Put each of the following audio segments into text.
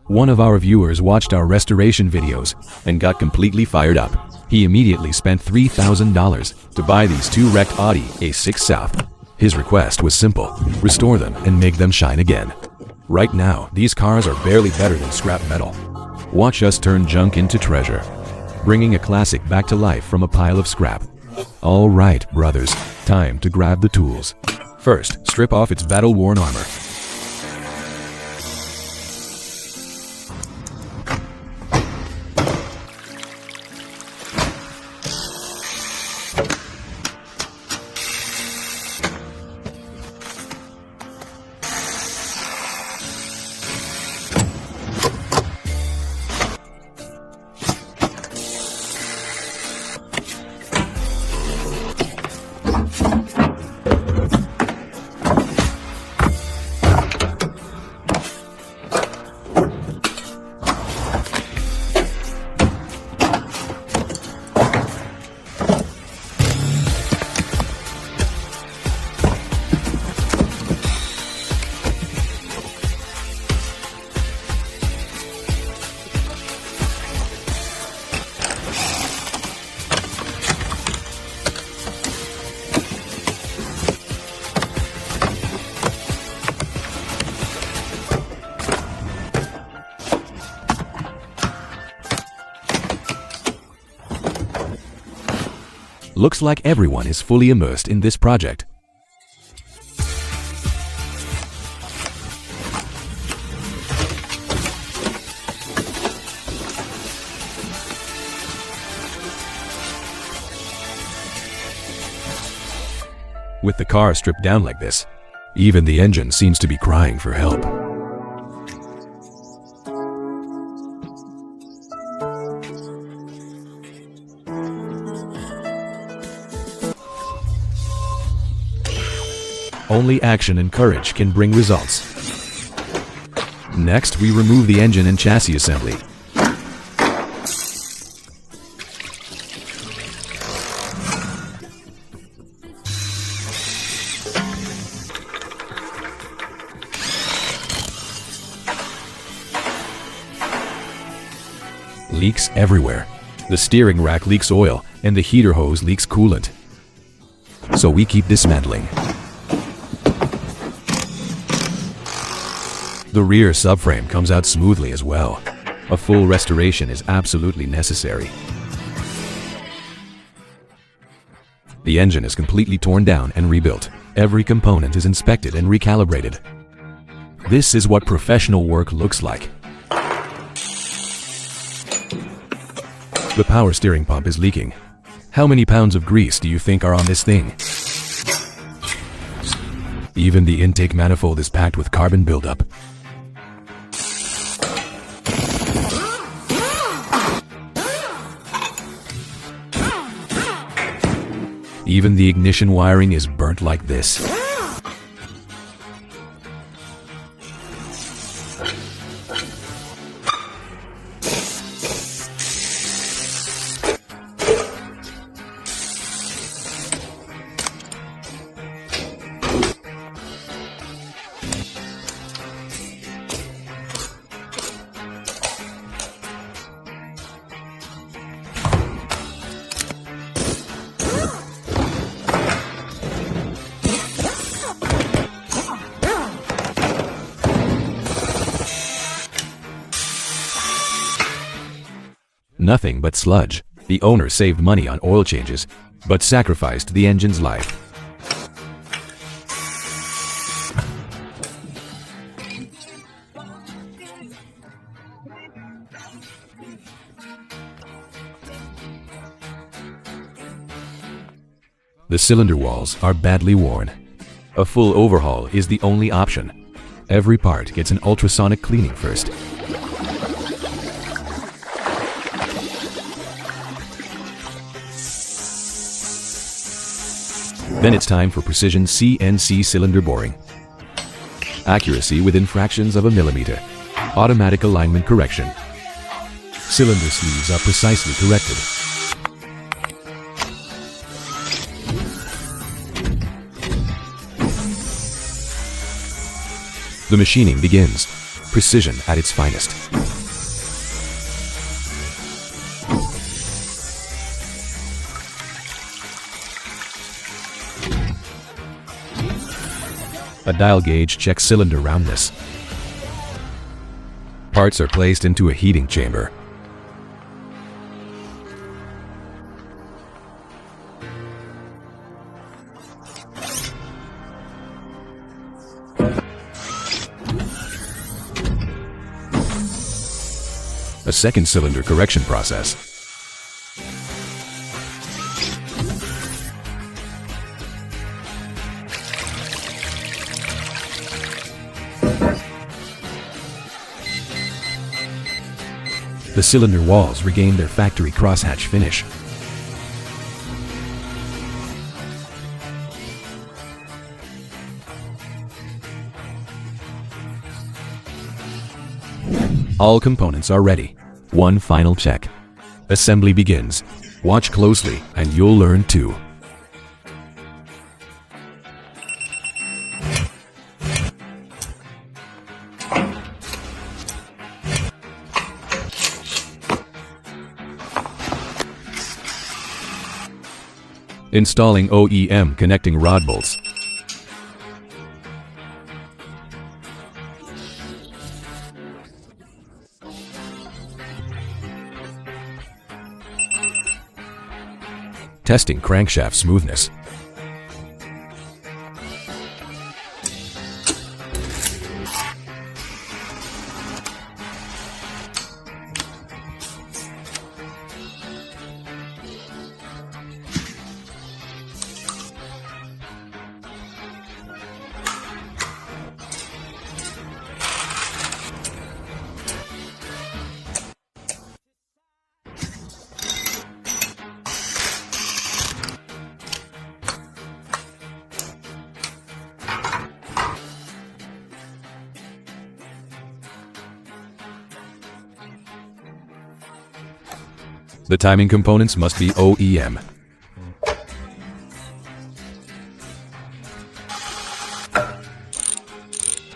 One of our viewers watched our restoration videos and got completely fired up. He immediately spent $3,000 to buy these two wrecked Audi A6 South. His request was simple: restore them and make them shine again. Right now, these cars are barely better than scrap metal. Watch us turn junk into treasure, bringing a classic back to life from a pile of scrap. All right, brothers, time to grab the tools. First, strip off its battle-worn armor. Looks like everyone is fully immersed in this project. With the car stripped down like this, even the engine seems to be crying for help. Only action and courage can bring results. Next, we remove the engine and chassis assembly. Leaks everywhere. The steering rack leaks oil and the heater hose leaks coolant. So we keep dismantling. The rear subframe comes out smoothly as well. A full restoration is absolutely necessary. The engine is completely torn down and rebuilt. Every component is inspected and recalibrated. This is what professional work looks like. The power steering pump is leaking. How many pounds of grease do you think are on this thing? Even the intake manifold is packed with carbon buildup. Even the ignition wiring is burnt like this. Nothing but sludge. The owner saved money on oil changes, but sacrificed the engine's life. The cylinder walls are badly worn. A full overhaul is the only option. Every part gets an ultrasonic cleaning first. Then it's time for precision CNC cylinder boring. Accuracy within fractions of a millimeter. Automatic alignment correction. Cylinder sleeves are precisely corrected. The machining begins. Precision at its finest. A dial gauge checks cylinder roundness. Parts are placed into a heating chamber. A second cylinder correction process. The cylinder walls regain their factory crosshatch finish. All components are ready. One final check. Assembly begins. Watch closely and you'll learn too. Installing OEM connecting rod bolts. Testing crankshaft smoothness. The timing components must be OEM.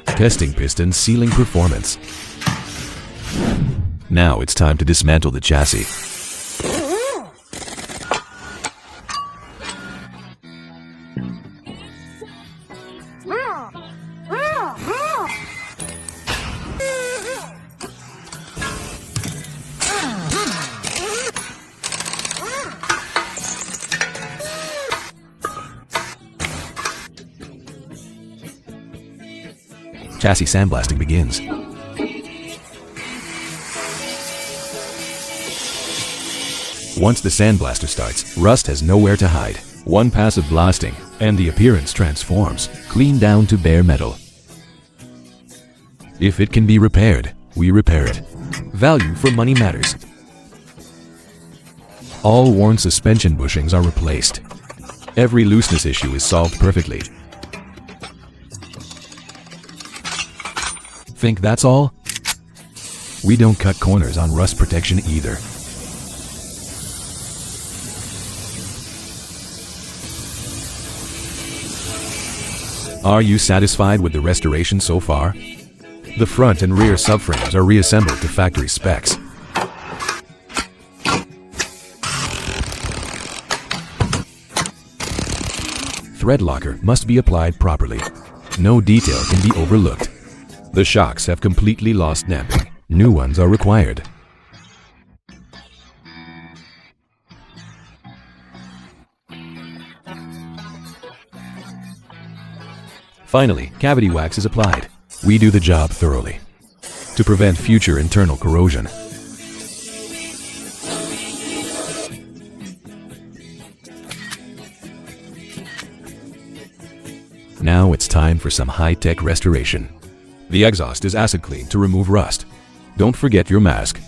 Testing piston sealing performance. Now it's time to dismantle the chassis. Chassis sandblasting begins. Once the sandblaster starts, rust has nowhere to hide. One pass of blasting, and the appearance transforms, clean down to bare metal. If it can be repaired, we repair it. Value for money matters. All worn suspension bushings are replaced. Every looseness issue is solved perfectly. Think that's all? We don't cut corners on rust protection either. Are you satisfied with the restoration so far? The front and rear subframes are reassembled to factory specs. Thread locker must be applied properly. No detail can be overlooked. The shocks have completely lost damping. New ones are required. Finally, cavity wax is applied. We do the job thoroughly to prevent future internal corrosion. Now it's time for some high-tech restoration. The exhaust is acid cleaned to remove rust. Don't forget your mask.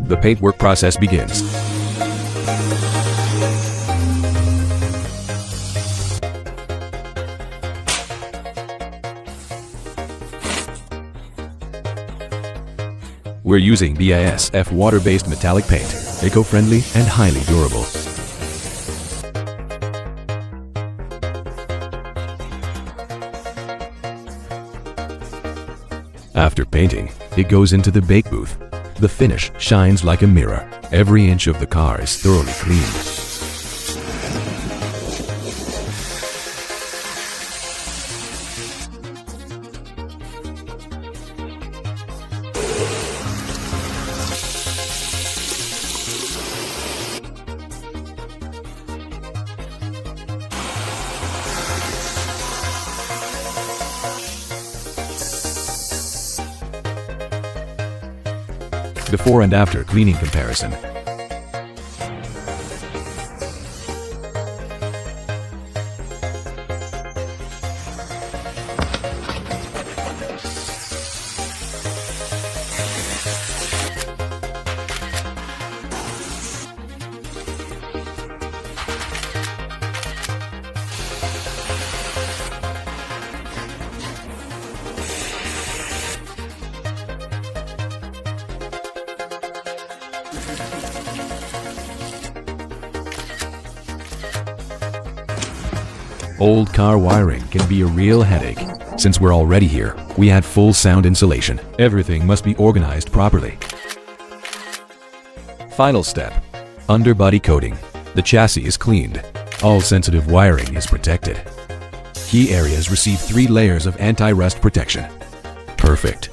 The paintwork process begins. We're using BASF water-based metallic paint, eco-friendly and highly durable. After painting, it goes into the bake booth. The finish shines like a mirror. Every inch of the car is thoroughly cleaned. Before and after cleaning comparison. Old car wiring can be a real headache. Since we're already here, we add full sound insulation. Everything must be organized properly. Final step: underbody coating. The chassis is cleaned. All sensitive wiring is protected. Key areas receive 3 layers of anti-rust protection. Perfect.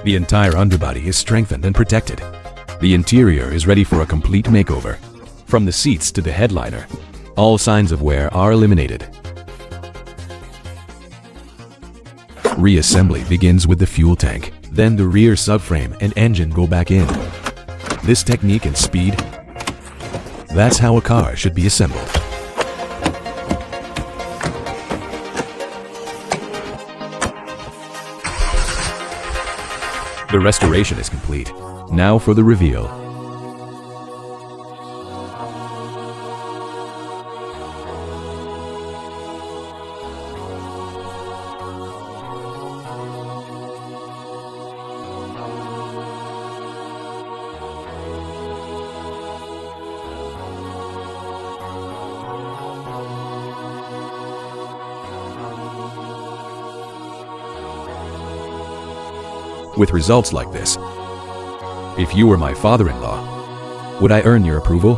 The entire underbody is strengthened and protected. The interior is ready for a complete makeover. From the seats to the headliner, all signs of wear are eliminated. Reassembly begins with the fuel tank. Then the rear subframe and engine go back in. This technique and speed, that's how a car should be assembled. The restoration is complete. Now for the reveal. With results like this, if you were my father-in-law, would I earn your approval?